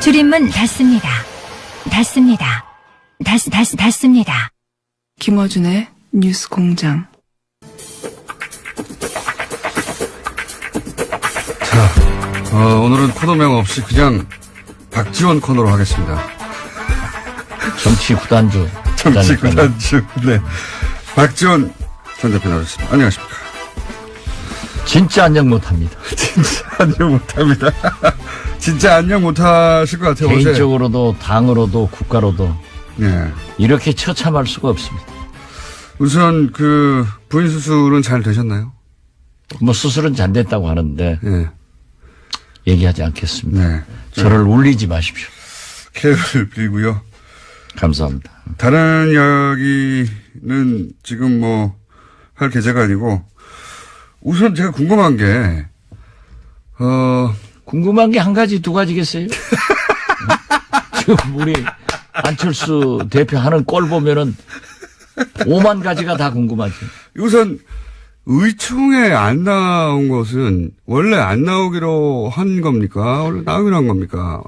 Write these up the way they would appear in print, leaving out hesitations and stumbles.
줄임문 닫습니다. 닫습니다. 닫습니다. 김어준의 뉴스 공장. 자, 오늘은 코너명 없이 그냥 박지원 코너로 하겠습니다. 정치 구단주. 정치 구단주. 네. 박지원 전 대표 나오셨습니다. 안녕하십니까. 진짜 안녕 못합니다. 진짜 안녕 못합니다. 진짜 안녕 못하실 것 같아요. 개인적으로도 당으로도 국가로도 네. 이렇게 처참할 수가 없습니다. 우선 부인 수술은 잘 되셨나요? 뭐 수술은 잘 됐다고 하는데 네. 얘기하지 않겠습니다. 네. 저를 울리지 마십시오. 쾌유를 빌고요. 감사합니다. 다른 이야기는 지금 할 계제가 아니고 우선 제가 궁금한 게 궁금한 게 한 가지 두 가지겠어요? 지금 우리 안철수 대표 하는 꼴 보면은 5만 가지가 다 궁금하지. 우선 의총에 안 나온 것은 원래 안 나오기로 한 겁니까? 원래 나오기로 한 겁니까?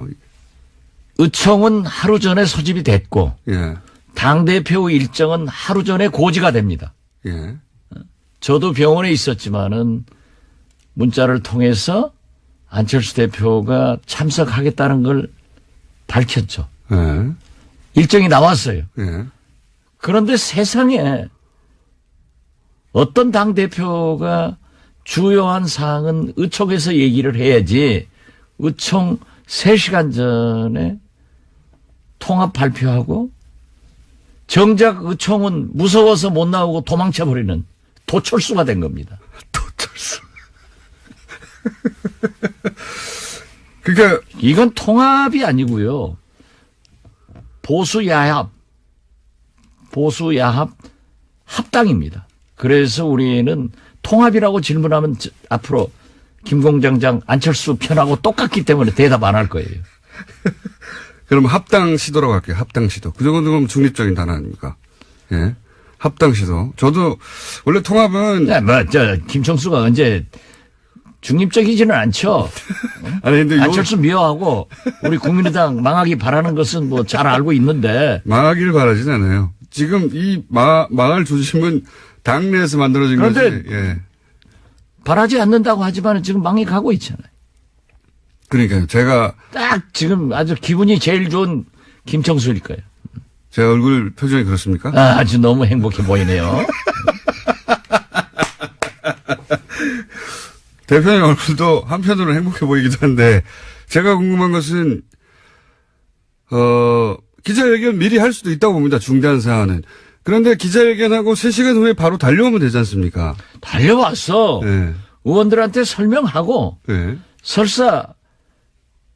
의총은 하루 전에 소집이 됐고 예. 당대표 일정은 하루 전에 고지가 됩니다. 예. 저도 병원에 있었지만은 문자를 통해서 안철수 대표가 참석하겠다는 걸 밝혔죠. 예. 일정이 나왔어요. 예. 그런데 세상에 어떤 당대표가 주요한 사항은 의총에서 얘기를 해야지 의총 3시간 전에 통합 발표하고 정작 의총은 무서워서 못 나오고 도망쳐버리는 도철수가 된 겁니다. 도철수. 그러니까 이건 통합이 아니고요. 보수야합 합당입니다. 그래서 우리는 통합이라고 질문하면 앞으로 김공장장 안철수 편하고 똑같기 때문에 대답 안 할 거예요. 그럼 합당 시도라고 할게요. 합당 시도. 그 정도면 중립적인 단어 아닙니까? 예. 합당 시도. 저도 원래 통합은 김총수가 언제 중립적이지는 않죠. 아니 근데 안철수 미워하고 우리 국민의당 망하기 바라는 것은 뭐 잘 알고 있는데 망하기를 바라진 않아요. 지금 이 망할 조짐은 당내에서 만들어진 거지. 그런데 예. 바라지 않는다고 하지만 지금 망해 가고 있잖아요. 그러니까요. 제가 딱 지금 아주 기분이 제일 좋은 김총수일 거예요. 제 얼굴 표정이 그렇습니까? 아주 너무 행복해 보이네요. 대표님 얼굴도 한편으로 행복해 보이기도 한데 제가 궁금한 것은 기자회견 미리 할 수도 있다고 봅니다. 중대한 사안은. 그런데 기자회견하고 3시간 후에 바로 달려오면 되지 않습니까? 달려왔어. 네. 의원들한테 설명하고 네. 설사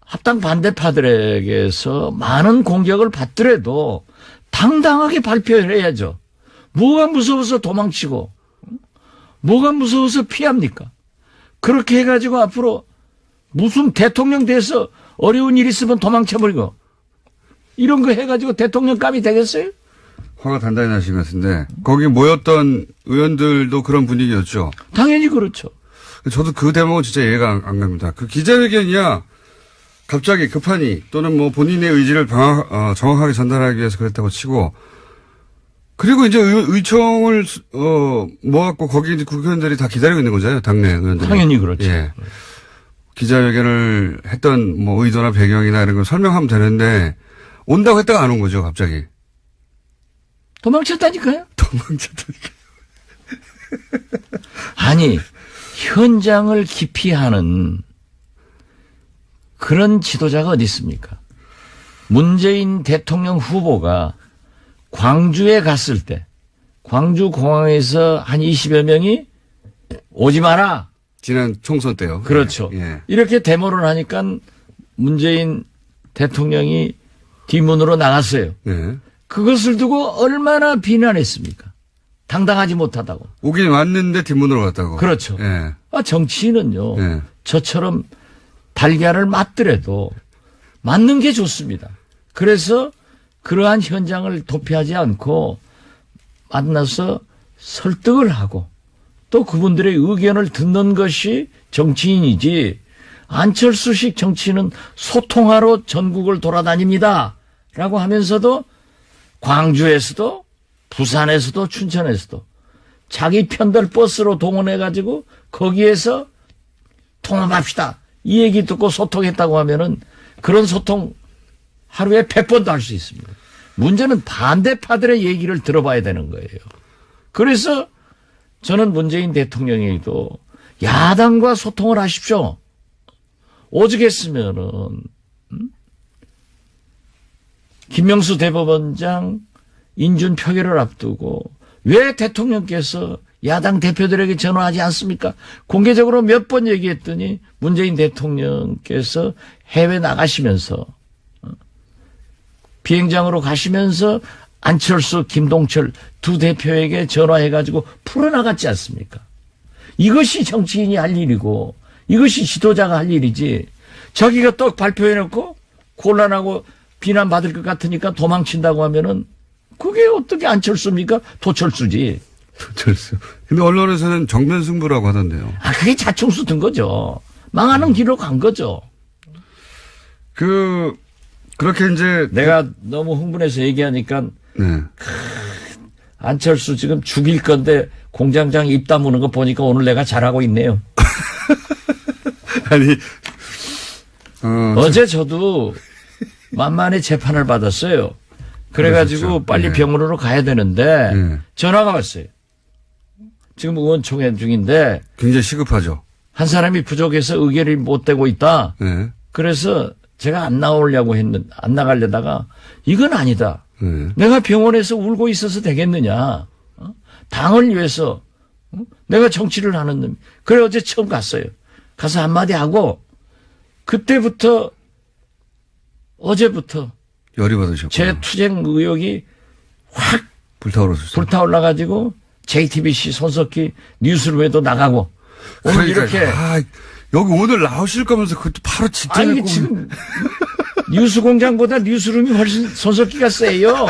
합당 반대파들에게서 많은 공격을 받더라도 당당하게 발표를 해야죠. 뭐가 무서워서 도망치고 뭐가 무서워서 피합니까? 그렇게 해가지고 앞으로 무슨 대통령 돼서 어려운 일 있으면 도망쳐버리고 이런 거 해가지고 대통령감이 되겠어요? 화가 단단히 나신 것 같은데 거기 모였던 의원들도 그런 분위기였죠. 당연히 그렇죠. 저도 그 대목은 진짜 이해가 안 갑니다. 그 기자회견이야 갑자기 급하니 또는 뭐 본인의 의지를 정확하게 전달하기 위해서 그랬다고 치고 그리고 이제 의총을 모았고 거기 이제 국회의원들이 다 기다리고 있는 거잖아요. 당내 의원들이. 당연히 그렇죠. 예. 기자회견을 했던 뭐 의도나 배경이나 이런 걸 설명하면 되는데 온다고 했다가 안 온 거죠. 갑자기. 도망쳤다니까요. 도망쳤다니까요. 아니 현장을 기피하는 그런 지도자가 어디 있습니까? 문재인 대통령 후보가 광주에 갔을 때 광주 공항에서 한 20여 명이 오지 마라. 지난 총선 때요. 그렇죠. 예. 이렇게 데모를 하니까 문재인 대통령이 뒷문으로 나갔어요. 예. 그것을 두고 얼마나 비난했습니까? 당당하지 못하다고. 오긴 왔는데 뒷문으로 갔다고. 그렇죠. 예. 정치인은요. 예. 저처럼 달걀을 맞더라도 맞는 게 좋습니다. 그래서 그러한 현장을 도피하지 않고 만나서 설득을 하고 또 그분들의 의견을 듣는 것이 정치인이지 안철수식 정치는 소통하러 전국을 돌아다닙니다. 라고 하면서도 광주에서도 부산에서도 춘천에서도 자기 편들 버스로 동원해가지고 거기에서 통합합시다. 이 얘기 듣고 소통했다고 하면은 그런 소통 하루에 100번도 할 수 있습니다. 문제는 반대파들의 얘기를 들어봐야 되는 거예요. 그래서 저는 문재인 대통령에게도 야당과 소통을 하십시오. 오죽했으면은 김명수 대법원장 인준 표결을 앞두고 왜 대통령께서 야당 대표들에게 전화하지 않습니까? 공개적으로 몇 번 얘기했더니 문재인 대통령께서 해외 나가시면서 비행장으로 가시면서 안철수, 김동철 두 대표에게 전화해가지고 풀어나갔지 않습니까? 이것이 정치인이 할 일이고 이것이 지도자가 할 일이지. 자기가 떡 발표해놓고 곤란하고 비난받을 것 같으니까 도망친다고 하면은 그게 어떻게 안철수입니까? 도철수지. 도철수. 근데 언론에서는 정면 승부라고 하던데요. 아, 그게 자충수 든 거죠. 망하는 길로 간 거죠. 그렇게 이제. 내가 너무 흥분해서 얘기하니까. 네. 안철수 지금 죽일 건데 공장장 입 다무는 거 보니까 오늘 내가 잘하고 있네요. 아니. 어제 저도 만만히 재판을 받았어요. 그래가지고 그러셨죠. 빨리 네. 병원으로 가야 되는데 네. 전화가 왔어요. 지금 의원총회 중인데 굉장히 시급하죠. 한 사람이 부족해서 의결이 못 되고 있다. 네. 그래서 제가 안 나가려다가 이건 아니다. 네. 내가 병원에서 울고 있어서 되겠느냐. 당을 위해서 내가 정치를 하는 놈. 그래 어제 처음 갔어요. 가서 한마디 하고 그때부터 어제부터 열이 받으셨고. 제 투쟁 의욕이 확 불타올라가지고 JTBC 손석희 뉴스룸에도 나가고 오늘 이렇게 여기 오늘 나오실 거면서 그것도 바로 직전에 아니 지금 뉴스공장보다 뉴스룸이 훨씬 손석희가 세요.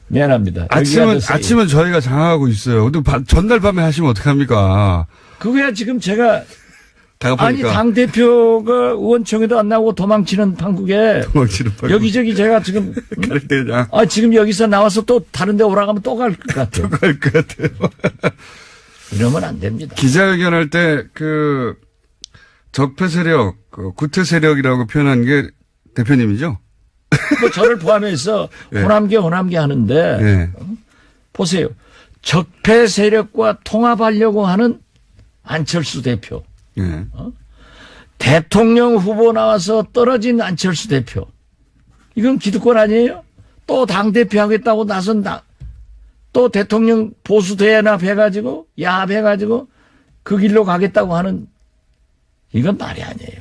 미안합니다. 아침은 저희가 장악하고 있어요. 근데 전날 밤에 하시면 어떡합니까? 그거야 지금 제가 아니 다급하니까. 당대표가 의원총회도 안 나오고 도망치는 판국에 여기저기 제가 지금 갈 때냐. 지금 여기서 나와서 또 다른 데 오라가면 또 갈 것 같아요. 갈 것 같아요. 이러면 안 됩니다. 기자회견할 때 적폐 세력, 구태 세력이라고 표현한 게 대표님이죠? 뭐 저를 포함해서 네. 호남계 하는데 네. 보세요. 적폐 세력과 통합하려고 하는 안철수 대표. 네. 대통령 후보 나와서 떨어진 안철수 대표. 이건 기득권 아니에요? 또 당대표 하겠다고 나선 또 대통령 보수 대연합 해가지고 야합해가지고 그 길로 가겠다고 하는 이건 말이 아니에요.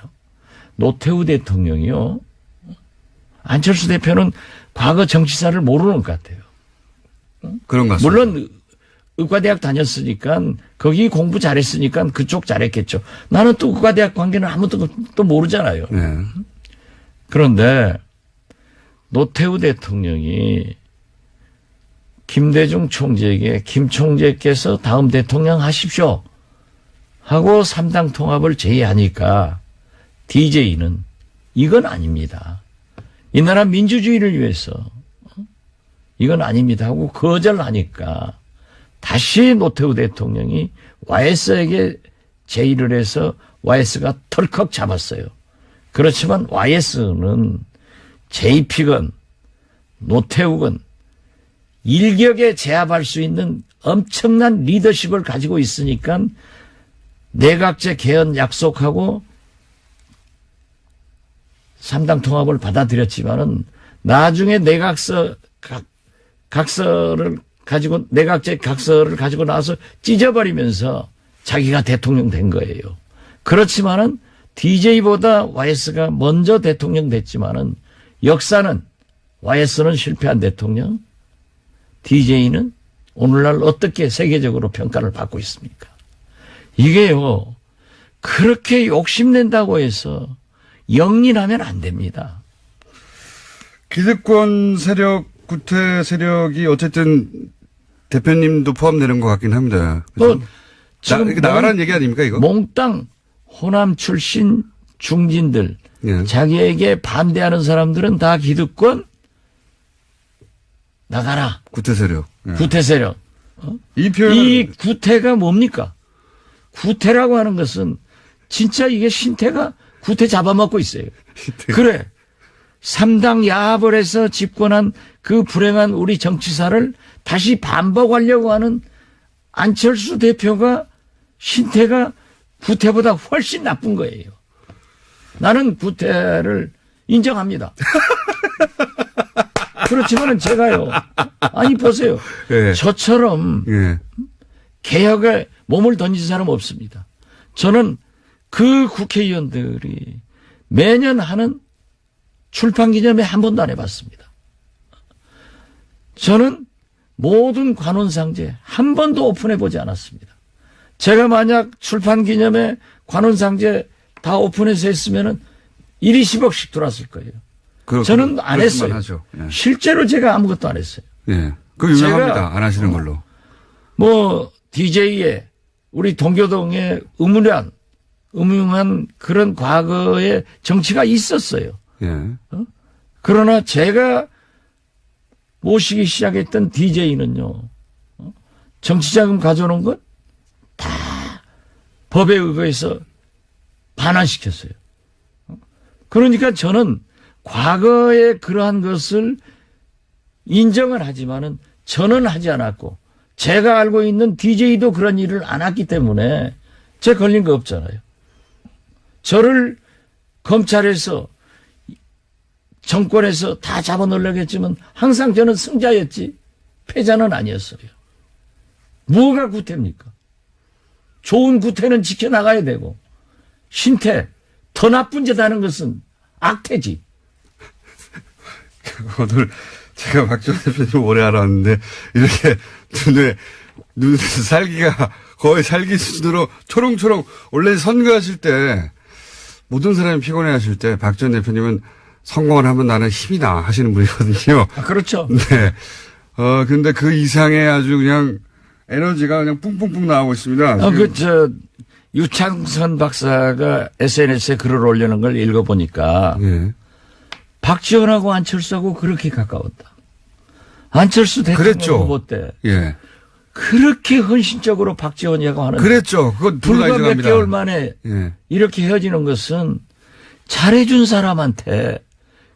노태우 대통령이요. 안철수 대표는 과거 정치사를 모르는 것 같아요. 그런 것 같습니다. 물론 의과대학 다녔으니까 거기 공부 잘했으니까 그쪽 잘했겠죠. 나는 또 의과대학 관계는 아무것도 또 모르잖아요. 네. 그런데 노태우 대통령이 김대중 총재에게 김 총재께서 다음 대통령 하십시오 하고 3당 통합을 제의하니까 DJ는 이건 아닙니다. 이 나라 민주주의를 위해서 이건 아닙니다 하고 거절하니까 다시 노태우 대통령이 YS에게 제의를 해서 YS가 털컥 잡았어요. 그렇지만 YS는 JP건 노태우건 일격에 제압할 수 있는 엄청난 리더십을 가지고 있으니까 내각제 개헌 약속하고 3당 통합을 받아들였지만은 나중에 각서를 가지고 내각제 각서를 가지고 나와서 찢어버리면서 자기가 대통령 된 거예요. 그렇지만은 DJ보다 YS가 먼저 대통령 됐지만은 역사는 YS는 실패한 대통령, DJ는 오늘날 어떻게 세계적으로 평가를 받고 있습니까? 이게요, 그렇게 욕심낸다고 해서 영린하면 안 됩니다. 기득권 세력, 구태 세력이 어쨌든 대표님도 포함되는 것 같긴 합니다. 또 지금 나가라는 얘기 아닙니까, 이거? 몽땅 호남 출신 중진들, 예. 자기에게 반대하는 사람들은 다 기득권 나가라. 구태 세력. 예. 구태 세력. 이 표현 이 구태가 뭡니까? 구태라고 하는 것은 진짜 이게 신태가 구태 잡아먹고 있어요. 그래. 3당 야합을 해서 집권한 그 불행한 우리 정치사를 다시 반복하려고 하는 안철수 대표가 신태가 구태보다 훨씬 나쁜 거예요. 나는 구태를 인정합니다. 그렇지만은 제가요. 아니 보세요. 예. 저처럼 예. 개혁에 몸을 던진 사람 없습니다. 저는 그 국회의원들이 매년 하는 출판기념회 한 번도 안 해봤습니다. 저는 모든 관훈상제 한 번도 오픈해보지 않았습니다. 제가 만약 출판기념회 관훈상제 다 오픈해서 했으면은 1위 10억씩 들어왔을 거예요. 저는 안 했어요. 하죠. 예. 실제로 제가 아무것도 안 했어요. 예. 그 유명합니다. 제가 안 하시는 걸로. 뭐 DJ에 우리 동교동에 음흉한 그런 과거의 정치가 있었어요. 예. 그러나 제가 모시기 시작했던 DJ는요, 정치자금 가져오는 것 다 법에 의거해서 반환시켰어요. 그러니까 저는 과거에 그러한 것을 인정을 하지만은 저는 하지 않았고 제가 알고 있는 DJ도 그런 일을 안 했기 때문에 제 걸린 거 없잖아요. 저를 검찰에서 정권에서 다 잡아놓으려고 했지만 항상 저는 승자였지 패자는 아니었어요. 뭐가 구태입니까? 좋은 구태는 지켜나가야 되고 신태 더 나쁜 짓 하는 것은 악태지. 오늘 제가 박지원 대표님 오래 알았는데 이렇게 눈에 살기가 거의 살기 수준으로 초롱초롱 원래 선거하실 때 모든 사람이 피곤해 하실 때 박지원 대표님은 성공을 하면 나는 힘이 나 하시는 분이거든요. 아, 그렇죠. 네. 근데 그 이상의 아주 그냥 에너지가 그냥 뿡뿡뿡 나오고 있습니다. 유창선 박사가 SNS에 글을 올리는 걸 읽어보니까 예. 박지원하고 안철수하고 그렇게 가까웠다. 안철수 대통령 그랬죠. 후보 때 예. 그렇게 헌신적으로 박지원이라고 하는 그랬죠. 그건 불과 몇 인정합니다. 개월 만에 예. 이렇게 헤어지는 것은 잘해준 사람한테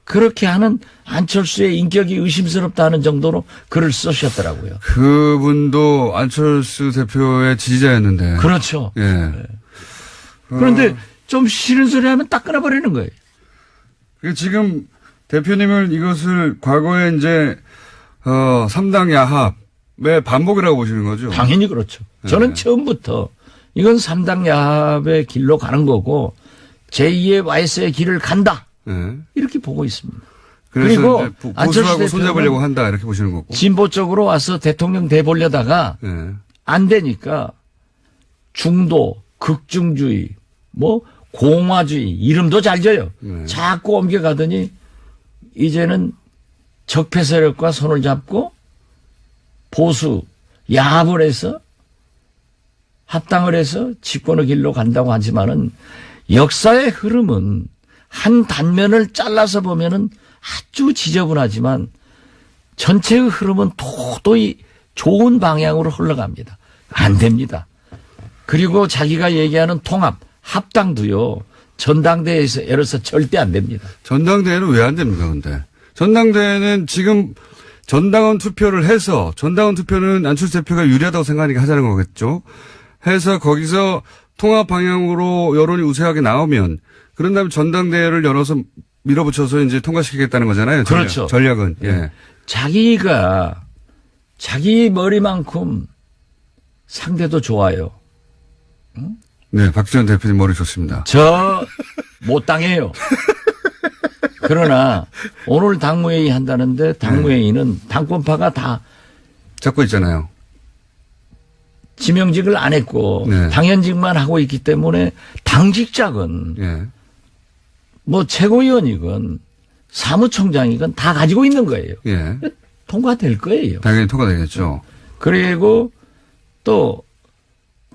그렇게 하는 안철수의 인격이 의심스럽다는 정도로 글을 쓰셨더라고요. 그분도 안철수 대표의 지지자였는데. 그렇죠. 예. 네. 그런데 좀 싫은 소리 하면 딱 끊어버리는 거예요. 지금 대표님은 이것을 과거에 이제 3당 야합의 반복이라고 보시는 거죠? 당연히 그렇죠. 저는 처음부터 이건 3당 야합의 길로 가는 거고 제2의 와이스의 길을 간다. 네. 이렇게 보고 있습니다. 그리고 그리고 안철수 보수하고 대표는 손잡으려고 한다 이렇게 보시는 거고. 진보 쪽으로 와서 대통령 돼 보려다가 네. 안 되니까 중도, 극중주의, 뭐 공화주의 이름도 잘 져요. 네. 자꾸 옮겨가더니 이제는 적폐 세력과 손을 잡고 보수 야합을 해서 합당을 해서 집권의 길로 간다고 하지만은 역사의 흐름은 한 단면을 잘라서 보면은 아주 지저분하지만 전체의 흐름은 도저히 좋은 방향으로 흘러갑니다. 안 됩니다. 그리고 자기가 얘기하는 통합, 합당도요. 전당대회에서 예를 들어서 절대 안 됩니다. 전당대회는 왜 안 됩니까, 근데? 전당대회는 지금 전당원 투표를 해서 전당원 투표는 안철수 대표가 유리하다고 생각하니까 하자는 거겠죠. 해서 거기서 통합 방향으로 여론이 우세하게 나오면 그런 다음에 전당대회를 열어서 밀어붙여서 이제 통과시키겠다는 거잖아요. 그렇죠. 전략은. 예. 자기가 자기 머리만큼 상대도 좋아요. 네, 박지원 대표님 머리 좋습니다. 저 못 당해요. 그러나 오늘 당무회의 한다는데 당무회의는 당권파가 다 잡고 있잖아요. 지명직을 안 했고 네. 당연직만 하고 있기 때문에 당직자건 예. 뭐 최고위원이건 사무총장이건 다 가지고 있는 거예요. 예. 통과될 거예요. 당연히 통과되겠죠. 그리고 또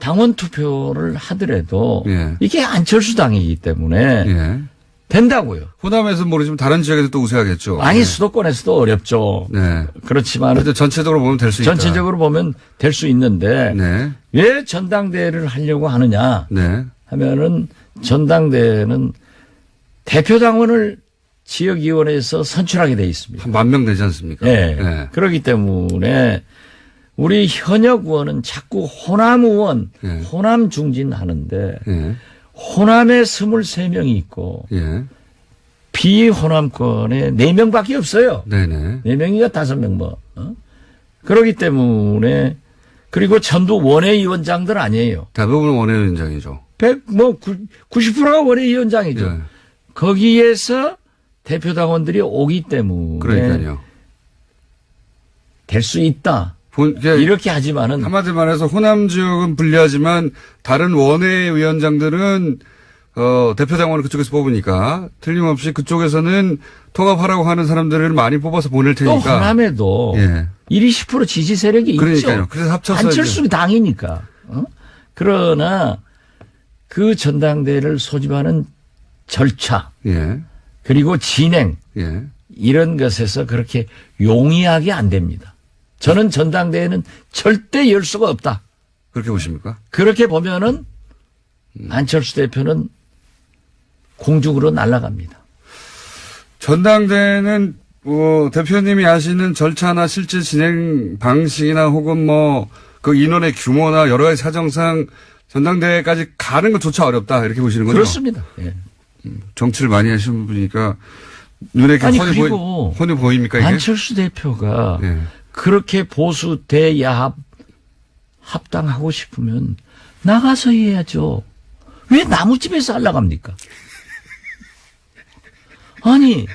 당원 투표를 하더라도 예. 이게 안철수 당이기 때문에 예. 된다고요. 호남에서 모르지만 다른 지역에서 또 우세하겠죠. 아니 네. 수도권에서도 어렵죠. 네. 그렇지만 그래도 전체적으로 보면 될 수 있다. 전체적으로 보면 될 수 있는데 네. 왜 전당대회를 하려고 하느냐 네. 하면은 전당대회는 대표 당원을 지역위원회에서 선출하게 돼 있습니다. 한 10,000명 되지 않습니까? 네. 네. 그렇기 때문에 우리 현역 의원은 자꾸 호남 의원, 네. 호남 중진하는데 예. 호남에 23명이 있고 예. 비호남권에 4명밖에 없어요. 네네. 4명이가 5명 뭐. 그렇기 때문에 그리고 전부 원외위원장들 아니에요. 대부분 원외위원장이죠. 90%가 원외위원장이죠. 예. 거기에서 대표 당원들이 오기 때문에 그러니까요. 될 수 있다. 그러니까 이렇게 하지만은 한마디로 말해서 호남 지역은 불리하지만 다른 원외위원장들은 대표 당원을 그쪽에서 뽑으니까 틀림없이 그쪽에서는 통합하라고 하는 사람들을 많이 뽑아서 보낼 또 테니까. 호남에도 예. 20% 지지 세력이 그러니까요. 있죠. 그래서 합쳐서 안철수 당이니까. 그러나 그 전당대회를 소집하는 절차 예. 그리고 진행 예. 이런 것에서 그렇게 용이하게 안 됩니다. 저는 전당대회는 절대 열 수가 없다. 그렇게 보십니까? 그렇게 보면은 안철수 대표는 공중으로 날아갑니다. 전당대회는 대표님이 아시는 절차나 실제 진행 방식이나 혹은 그 인원의 규모나 여러 가지 사정상 전당대회까지 가는 것조차 어렵다 이렇게 보시는 거죠? 그렇습니다. 예. 정치를 많이 하시는 분이니까 눈에 아니, 훤히, 그리고 훤히 보입니까 이게? 안철수 대표가 예. 그렇게 보수 대야합 합당하고 싶으면 나가서 해야죠. 왜 나무집에서 하려고 아니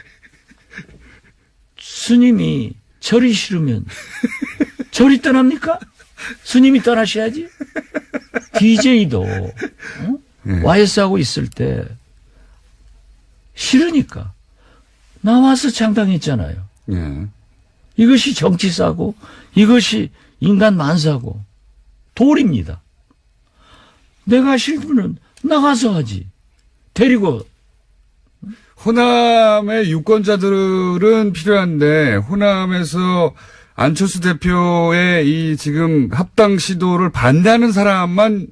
스님이 절이 싫으면 절이 떠납니까? 스님이 떠나셔야지. DJ도 YS하고 있을 때 싫으니까 나와서 창당했잖아요. 예. 이것이 정치사고 이것이 인간 만사고 도리입니다. 내가 싫으면 나가서 하지. 데리고. 호남의 유권자들은 필요한데 호남에서 안철수 대표의 이 지금 합당 시도를 반대하는 사람만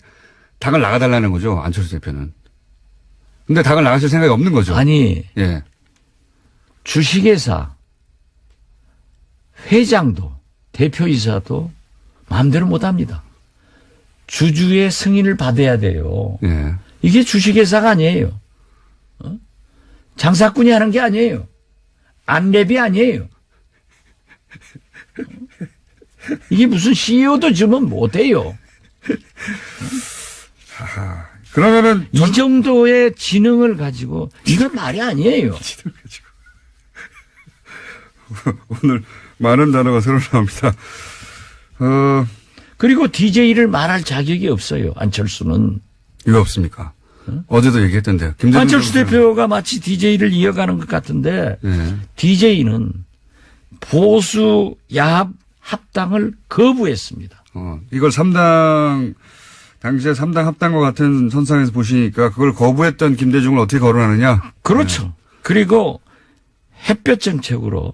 당을 나가달라는 거죠. 안철수 대표는. 근데 당을 나가실 생각이 없는 거죠. 아니 예. 주식회사 회장도 대표이사도 마음대로 못합니다. 주주의 승인을 받아야 돼요. 예. 이게 주식회사가 아니에요. 장사꾼이 하는 게 아니에요. 안랩이 아니에요. 이게 무슨 CEO도 주면 못해요. 그러면은 이 정도의 지능을 가지고 이건 말이 아니에요. 오늘 많은 단어가 새로 나옵니다. 그리고 DJ를 말할 자격이 없어요. 안철수는. 이거 없습니까? 어제도 얘기했던데요. 김대중 안철수 대표는- 대표가 마치 DJ를 이어가는 것 같은데 예. DJ는 보수 야합 합당을 거부했습니다. 이걸 당시에 3당 합당과 같은 선상에서 보시니까 그걸 거부했던 김대중을 어떻게 거론하느냐? 그렇죠. 그리고 햇볕 정책으로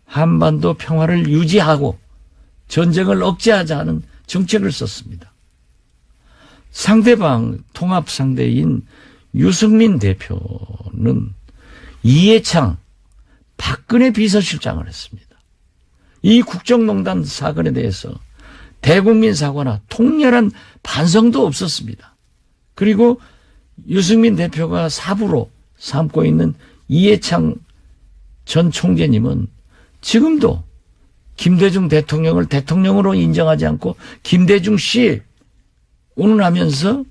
한반도 평화를 유지하고 전쟁을 억제하자는 정책을 썼습니다. 상대방 통합 상대인 유승민 대표는 이해창 박근혜 비서실장을 했습니다. 이 국정농단 사건에 대해서 대국민 사과나 통렬한 반성도 없었습니다. 그리고 유승민 대표가 사부로 삼고 있는 이해창 전 총재님은 지금도 김대중 대통령을 대통령으로 인정하지 않고 김대중 씨 운운하면서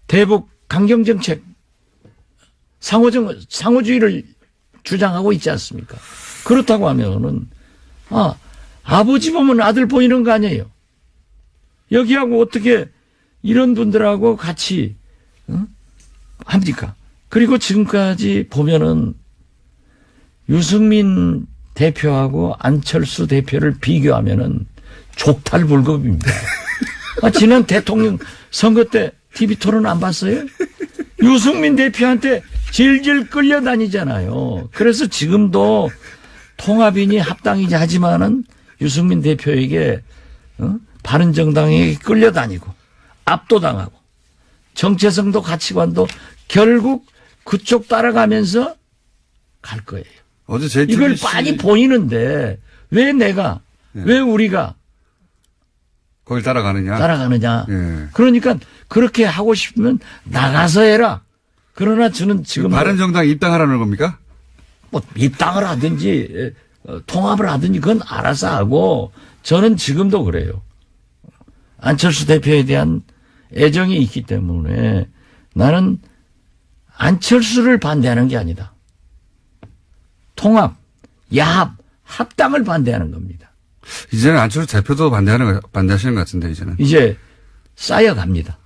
대북 강경정책 상호주의를 주장하고 있지 않습니까? 그렇다고 하면은 아버지 보면 아들 보이는 거 아니에요. 여기하고 어떻게 이런 분들하고 같이 합니까? 그리고 지금까지 보면은 유승민 대표하고 안철수 대표를 비교하면은 족탈불급입니다. 지난 대통령 선거 때 TV 토론 안 봤어요? 유승민 대표한테 질질 끌려다니잖아요. 그래서 지금도 통합이니 합당이지 하지만은 유승민 대표에게 바른정당에게 끌려다니고 압도당하고 정체성도 가치관도 결국 그쪽 따라가면서 갈 거예요. 어제 JTBC 이걸 빤히 보이는데 왜 내가 왜 우리가 거길 따라가느냐. 예. 그러니까 그렇게 하고 싶으면 나가서 해라. 그러나 저는 지금 바른정당 입당하라는 겁니까? 뭐 입당을 하든지 통합을 하든지 그건 알아서 하고 저는 지금도 그래요. 안철수 대표에 대한 애정이 있기 때문에 나는 안철수를 반대하는 게 아니다. 통합, 야합, 합당을 반대하는 겁니다. 이제는 안철수 대표도 반대하시는 것 같은데, 이제는. 이제 쌓여갑니다.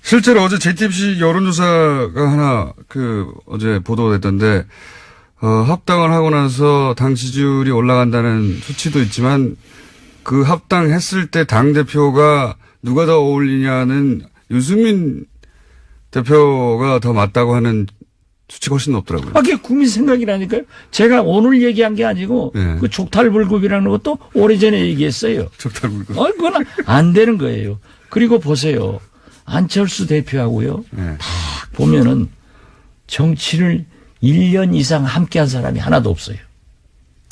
실제로 어제 JTBC 여론조사가 하나, 어제 보도됐던데, 합당을 하고 나서 당 지지율이 올라간다는 수치도 있지만, 그 합당했을 때 당대표가 누가 더 어울리냐는 유승민 대표가 더 맞다고 하는 수치가 훨씬 높더라고요. 그게 국민 생각이라니까요. 제가 오늘 얘기한 게 아니고 네. 그 족탈불급이라는 것도 오래전에 얘기했어요. 족탈불급. 그건 안 되는 거예요. 그리고 보세요. 안철수 대표하고요. 네. 딱 보면은 정치를 1년 이상 함께한 사람이 하나도 없어요.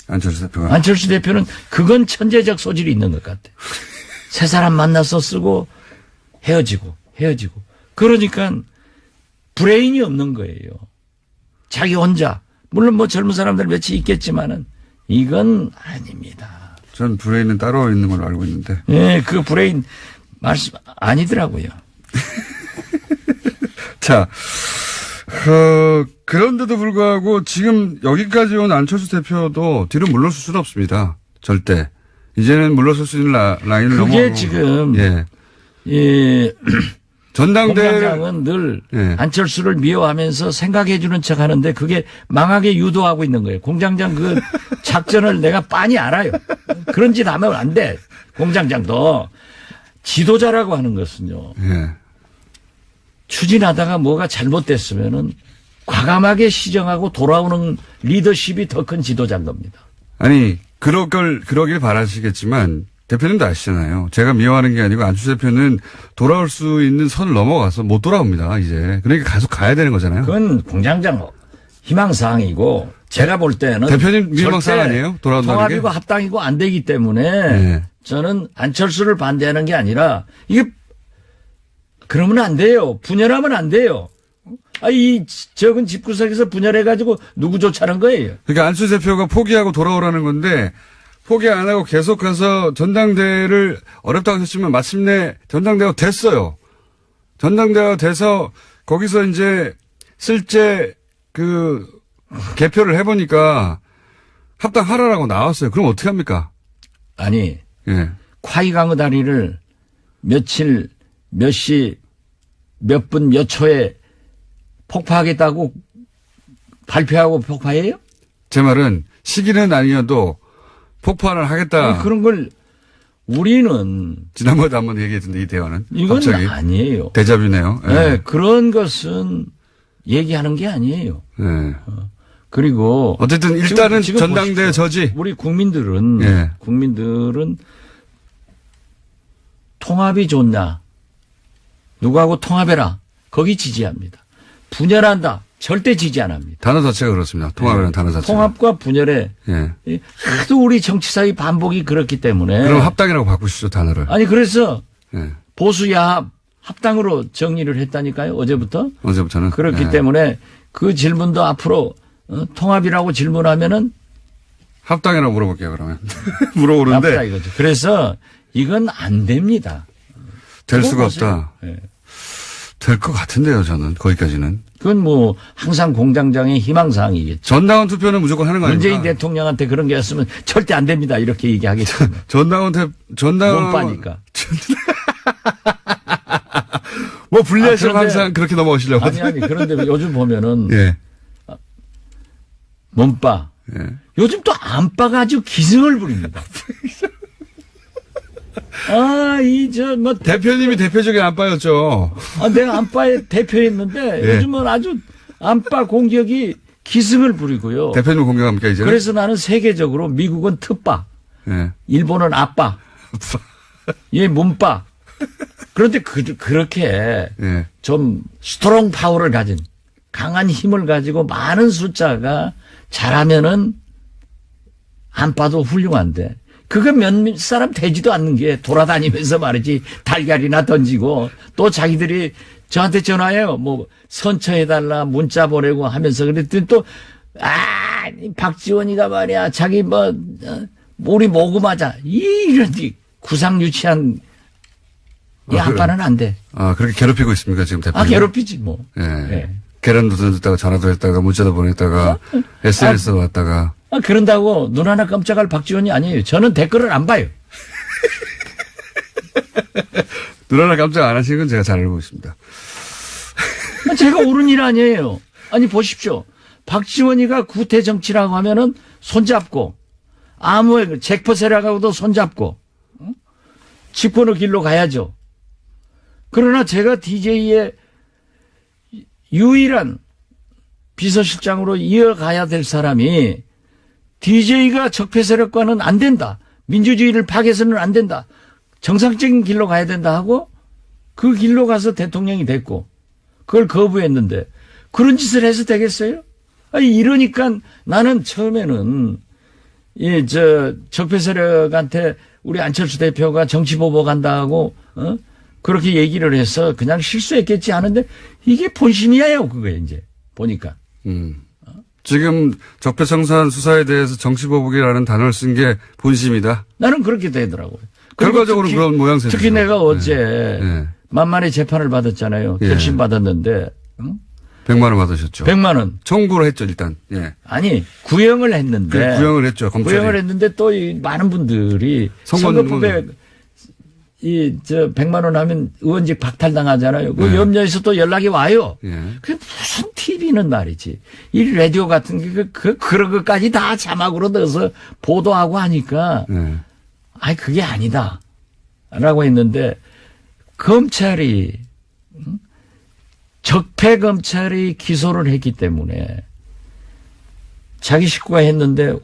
안철수 대표가. 안철수 대표는 그건 천재적 소질이 있는 것 같아. 새 사람 만나서 쓰고 헤어지고. 그러니까 브레인이 없는 거예요. 자기 혼자. 물론 뭐 젊은 사람들 몇이 있겠지만은 이건 아닙니다. 전 브레인은 따로 있는 걸로 알고 있는데. 예, 그 브레인 말씀 아니더라고요. 자, 그런데도 불구하고 지금 여기까지 온 안철수 대표도 뒤로 물러설 수는 없습니다. 절대. 이제는 물러설 수 있는 라인을 넘어가고. 그게 지금 예. 전당대 공장장은 늘 예. 안철수를 미워하면서 생각해 주는 척 하는데 그게 망하게 유도하고 있는 거예요. 공장장 그 작전을 내가 빤히 알아요. 그런 짓 하면 안 돼. 공장장도 지도자라고 하는 것은요. 예. 추진하다가 뭐가 잘못됐으면은 과감하게 시정하고 돌아오는 리더십이 더 큰 지도자인 겁니다. 아니, 그러길 바라시겠지만 대표님도 아시잖아요. 제가 미워하는 게 아니고 안철수 대표는 돌아올 수 있는 선을 넘어가서 못 돌아옵니다, 이제. 그러니까 계속 가야 되는 거잖아요. 그건 공장장 희망사항이고 제가 볼 때는 대표님 희망사항 아니에요? 돌아온다는 게? 통합이고 합당이고 안 되기 때문에 네. 저는 안철수를 반대하는 게 아니라 이게 그러면 안 돼요. 분열하면 안 돼요. 이 적은 집구석에서 분열해가지고 누구 쫓아는 거예요. 그러니까 안철수 대표가 포기하고 돌아오라는 건데 포기 안 하고 계속 가서 전당대회를 어렵다고 하셨지만 마침내 전당대회가 됐어요. 전당대회가 돼서 거기서 이제 실제 개표를 해보니까 합당하라라고 나왔어요. 그럼 어떻게 합니까? 아니, 예. 콰이강의 다리를 며칠, 몇 시, 몇 분, 몇 초에 폭파하겠다고 발표하고 폭파해요? 제 말은 시기는 아니어도 폭발을 하겠다. 그런 걸 우리는 지난번에도 한번 얘기했던데 이 대화는. 이건 갑자기. 아니에요. 데자뷰네요. 예. 네, 그런 것은 얘기하는 게 아니에요. 예. 그리고 어쨌든 일단은 지금 전당대회 보십시오. 저지. 우리 국민들은 예. 통합이 좋냐? 누구하고 통합해라. 거기 지지합니다. 분열한다. 절대 지지 안 합니다. 단어 자체가 그렇습니다. 통합이라는 단어 자체가. 통합과 분열에 예. 하도 우리 정치사의 반복이 그렇기 때문에. 그럼 합당이라고 바꾸시죠, 단어를. 아니 그래서 예. 보수야합 합당으로 정리를 했다니까요. 어제부터. 언제부터는. 그렇기 예. 때문에 그 질문도 앞으로 통합이라고 질문하면은 합당이라고 물어볼게요, 그러면. 물어보는데. 나쁘다 이거죠. 그래서 이건 안 됩니다. 될 수가 보세요. 없다. 예. 될 것 같은데요, 저는. 거기까지는. 그건 뭐 항상 공장장의 희망사항이겠죠. 전당원 투표는 무조건 하는 거 아닙니까? 문재인 대통령한테 그런 게 있으면 절대 안 됩니다. 이렇게 얘기하겠죠. 전당원 몸빠니까. 뭐 불리하시면 그런데- 항상 그렇게 넘어오시려고. 아니 그런데 요즘 보면은 예. 몸빠. 예. 요즘 또 안빠가 아주 기승을 부립니다. 대표님이 대표적인 안빠였죠. 내 안빠의 대표였는데 예. 요즘은 아주 안빠 공격이 기승을 부리고요. 대표님 공격합니까, 이제? 그래서 나는 세계적으로 미국은 특빠, 예. 일본은 아빠, 얘 문빠. 그런데 그렇게 예. 좀 스트롱 파워를 가진 강한 힘을 가지고 많은 숫자가 잘하면은 안빠도 훌륭한데 그거 몇 사람 되지도 않는 게 돌아다니면서 말이지 달걀이나 던지고 또 자기들이 저한테 전화해요. 뭐 선처해달라 문자 보내고 하면서 그랬더니 또 박지원이가 말이야 자기 우리 모금하자 이런 구상 유치한 이 안빠는 안 돼. 그렇게 괴롭히고 있습니까, 지금 대표님? 괴롭히지 뭐. 예. 예. 계란도 던졌다가 전화도 했다가 문자도 보냈다가 SNS도 왔다가. 그런다고 눈 하나 깜짝할 박지원이 아니에요. 저는 댓글을 안 봐요. 눈 하나 깜짝 안 하시는 건 제가 잘 알고 있습니다. 제가 옳은 일 아니에요. 아니 보십시오. 박지원이가 구태 정치라고 하면은 손잡고 아무 잭퍼 세력하고도 손잡고 집권의 길로 가야죠. 그러나 제가 DJ의 유일한 비서실장으로 이어가야 될 사람이 DJ가 적폐 세력과는 안 된다. 민주주의를 파괴해서는 안 된다. 정상적인 길로 가야 된다 하고 그 길로 가서 대통령이 됐고 그걸 거부했는데 그런 짓을 해서 되겠어요? 이러니까 나는 처음에는 적폐 세력한테 우리 안철수 대표가 정치 보복한다고 그렇게 얘기를 해서 그냥 실수했겠지 하는데 이게 본심이에요. 그거에 이제 보니까. 지금 적폐청산 수사에 대해서 정치보복이라는 단어를 쓴 게 본심이다. 나는 그렇게 되더라고요. 결과적으로는 그런 모양새죠. 특히 내가 어제 네. 만만의 재판을 받았잖아요. 예. 결심 받았는데 100만 원 받으셨죠. 100만 원. 청구를 했죠, 일단. 예. 아니 구형을 했는데. 구형을 했죠. 검찰이. 구형을 했는데 또 이 많은 분들이 선거법에 100만 원 하면 의원직 박탈당하잖아요. 그 네. 염려해서 또 연락이 와요. 예. 그게 무슨 TV는 말이지. 이 라디오 같은 게 그런 것까지 다 자막으로 넣어서 보도하고 하니까 예. 그게 아니다. 라고 했는데 검찰이 적폐 검찰이 기소를 했기 때문에 자기 식구가 했는데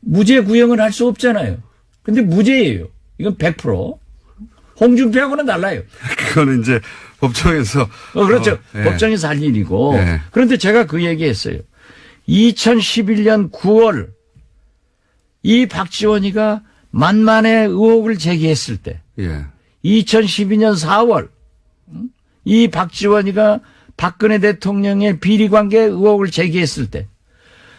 무죄 구형을 할 수 없잖아요. 근데 무죄예요. 이건 100%. 홍준표하고는 달라요. 그거는 이제 법정에서. 그렇죠. 예. 법정에서 할 일이고. 예. 그런데 제가 그 얘기했어요. 2011년 9월 이 박지원이가 만만의 의혹을 제기했을 때 예. 2012년 4월 이 박지원이가 박근혜 대통령의 비리관계 의혹을 제기했을 때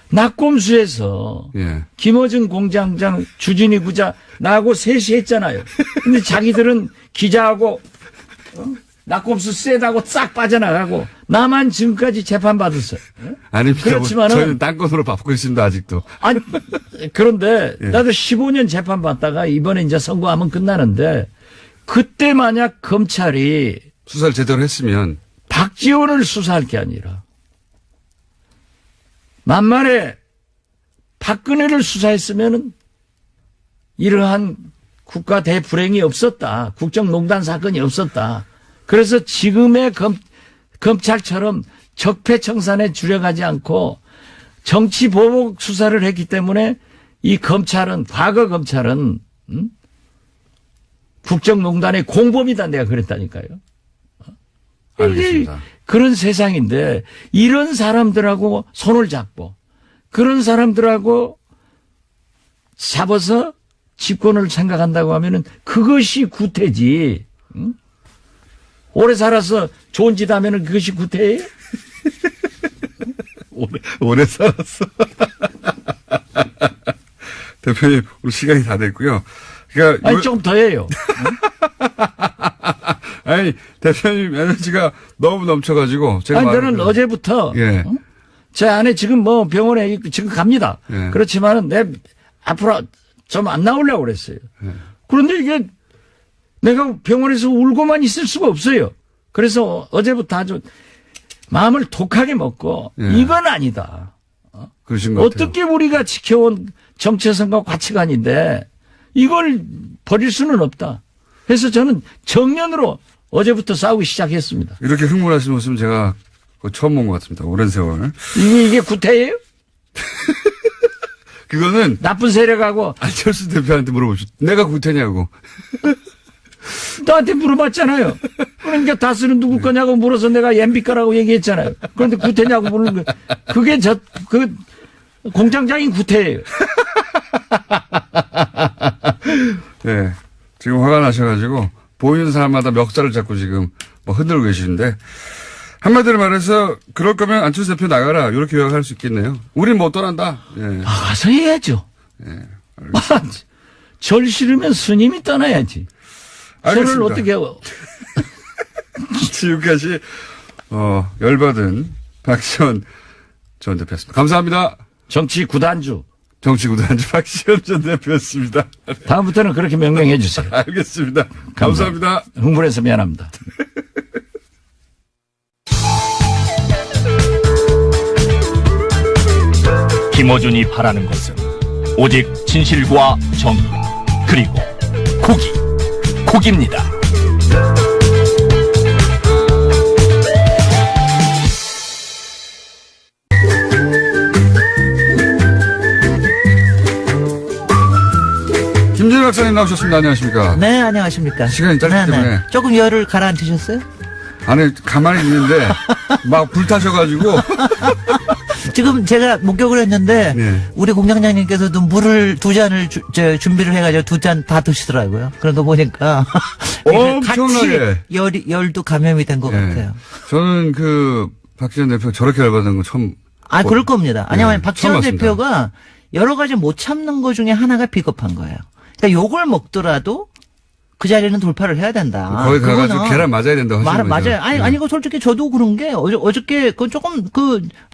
낙곰수에서 예. 김어준 공장장 주진희 부자 나하고 셋이 했잖아요. 근데 자기들은 기자하고 낙곰수 세다고 싹 빠져나가고 나만 지금까지 재판받았어요. 아닙니다. 그렇지만은 저희는 딴건으로 받고 있습니다, 아직도. 아니 그런데 예. 나도 15년 재판받다가 이번에 이제 선고하면 끝나는데 그때 만약 검찰이 수사를 제대로 했으면. 박지원을 수사할 게 아니라 만만에 박근혜를 수사했으면은 이러한 국가 대불행이 없었다. 국정농단 사건이 없었다. 그래서 지금의 검찰처럼 적폐청산에 주력하지 않고 정치보복 수사를 했기 때문에 이 검찰은 과거 검찰은 국정농단의 공범이다 내가 그랬다니까요. 알겠습니다. 그런 세상인데 이런 사람들하고 손을 잡고 그런 사람들하고 잡아서 집권을 생각한다고 하면은 그것이 구태지. 응? 오래 살아서 좋은 짓 하면은 그것이 구태예요? 오래 살았어. 대표님, 우리 시간이 다 됐고요. 그러니까 아니, 좀 더 해요. 아니, 대표님 에너지가 너무 넘쳐가지고. 제가 아니, 저는 어제부터. 예. 응? 제 아내 지금 뭐 병원에 지금 갑니다. 예. 그렇지만은 내 앞으로 좀 안 나오려고 그랬어요. 예. 그런데 이게 내가 병원에서 울고만 있을 수가 없어요. 그래서 어제부터 아주 마음을 독하게 먹고 예. 이건 아니다. 그러신 것 같아요. 어떻게 우리가 지켜온 정체성과 가치관인데 이걸 버릴 수는 없다. 그래서 저는 정면으로 어제부터 싸우기 시작했습니다. 이렇게 흥분하시는 모습은 제가 처음 본 것 같습니다. 오랜 세월. 이게 구태예요? 그거는 나쁜 세력하고 안철수 대표한테 물어보죠. 내가 구태냐고. 나한테 물어봤잖아요. 그러니까 다스는 누구 거냐고 물어서 내가 MB 거라고 얘기했잖아요. 그런데 구태냐고 물는 거. 그게 공장장인 구태예요. 네. 지금 화가 나셔가지고 보이는 사람마다 멱살을 잡고 지금 뭐 흔들고 계시는데 한마디로 말해서 그럴 거면 안철수 대표 나가라 이렇게 요약할 수 있겠네요. 우린 못 떠난다. 예. 가서 해야죠. 예. 절 싫으면 스님이 떠나야지. 알겠습니다. 저를 어떻게 지금까지 열받은 박시원 전 대표였습니다. 감사합니다. 정치 구단주. 정치구단주 박시원 전 대표였습니다. 다음부터는 그렇게 명명해 주세요. 알겠습니다. 감사합니다. 흥분해서 미안합니다. 김어준이 바라는 것은 오직 진실과 정의 그리고 국입니다. 김진일 박사님 나오셨습니다. 안녕하십니까? 네, 안녕하십니까. 시간이 짧기 때문에. 조금 열을 가라앉히셨어요? 안에 가만히 있는데 막 불타셔가지고 지금 제가 목격을 했는데 네. 우리 공장장님께서도 물을 2잔을 준비를 해가지고 2잔 다 드시더라고요. 그런 거 보니까 엄청나게. 같이 열도 감염이 된 것 네. 같아요. 저는 박시원 대표가 저렇게 열받은 거 처음. 그럴 겁니다. 네, 아니면 박지원 처음 봤습니다. 대표가 여러 가지 못 참는 것 중에 하나가 비겁한 거예요. 그러니까 욕을 먹더라도 그 자리는 돌파를 해야 된다. 거기 가가지고 그거는 계란 맞아야 된다고 하시는 거죠. 맞아요. 네. 아니, 솔직히 저도 그런 게 어저께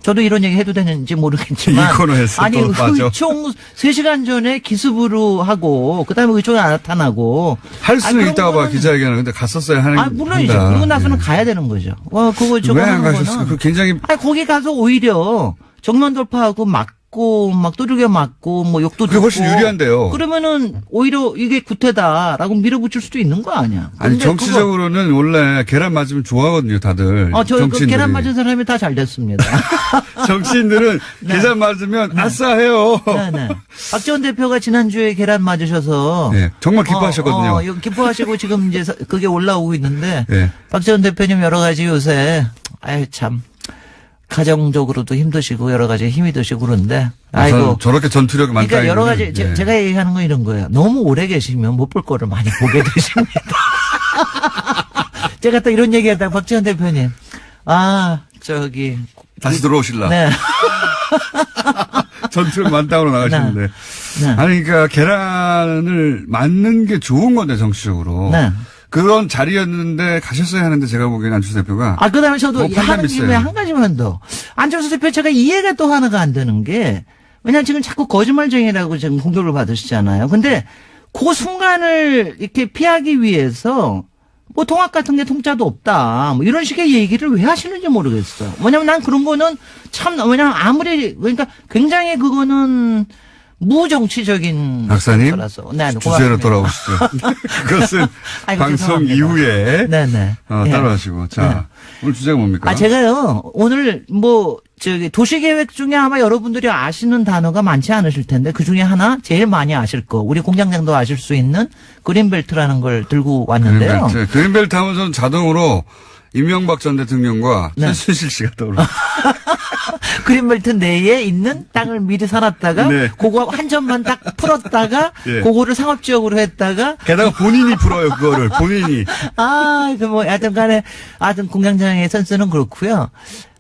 저도 이런 얘기 해도 되는지 모르겠지만. 이 코너에서 아니, 또 빠져. 의총 3시간 전에 기습으로 하고, 그 다음에 의총에 안 나타나고. 할 수는 그런 있다고 봐, 거는- 기자회견을. 근데 갔었어야 하는. 물론이죠. 한다. 그러고 나서는 네. 가야 되는 거죠. 그거 저거 왜 안 하는 가셨어요? 거는. 그 굉장히. 거기 가서 오히려 정면 돌파하고 막고, 막 두들겨 맞고, 뭐 욕도 그게 훨씬 듣고. 유리한데요. 그러면은 오히려 이게 구태다라고 밀어붙일 수도 있는 거 아니야. 아니, 근데 정치적으로는 원래 계란 맞으면 좋아하거든요, 다들. 저 정치인들이. 계란 맞은 사람이 다 잘 됐습니다. 정치인들은 계란 맞으면 아싸 해요. 네네. 박지원 대표가 지난주에 계란 맞으셔서. 네, 정말 기뻐하셨거든요. 이거 기뻐하시고 지금 이제 그게 올라오고 있는데. 네. 박지원 대표님 여러 가지 요새, 참. 가정적으로도 힘드시고 여러 가지 힘이 드시고 그런데. 저는 저렇게 전투력이 많다. 그러니까 여러 가지 예. 제가 얘기하는 건 이런 거예요. 너무 오래 계시면 못 볼 거를 많이 보게 되십니다. 제가 또 이런 얘기하다가 박지원 대표님. 다시 들어오실라. 네. 전투력 많다고 나가시는데. 네. 아니, 그러니까 계란을 맞는 게 좋은 건데, 정치적으로. 네. 그런 자리였는데 가셨어야 하는데 제가 보기엔 안철수 대표가. 그 다음에 저도 뭐 판단 하는 김에 있어요. 한 가지만 더. 안철수 대표 제가 이해가 또 하나가 안 되는 게, 왜냐면 지금 자꾸 거짓말쟁이라고 지금 공격을 받으시잖아요. 근데 그 순간을 이렇게 피하기 위해서 뭐 통합 같은 게 통짜도 없다. 뭐 이런 식의 얘기를 왜 하시는지 모르겠어요. 왜냐면 난 그런 거는 왜냐면 그러니까 굉장히 그거는 무정치적인. 박사님, 거라서. 네, 주제로 고맙습니다. 돌아오시죠. 그것은 아이고, 방송 죄송합니다. 이후에 네네. 예. 따로 하시고. 자, 오늘 주제가 뭡니까? 제가요, 오늘 도시계획 중에 아마 여러분들이 아시는 단어가 많지 않으실 텐데, 그 중에 하나 제일 많이 아실 거, 우리 공장장도 아실 수 있는 그린벨트라는 걸 들고 왔는데요. 그린벨트 하면 저는 자동으로 이명박 전 대통령과 네. 최순실 씨가 떠오르요. 그린벨트 내에 있는 땅을 미리 사놨다가, 네. 그거 한 점만 딱 풀었다가, 예. 그거를 상업지역으로 했다가, 게다가 본인이 풀어요, 그거를. 본인이. 하여튼 간에, 공장장의 센스는 그렇고요.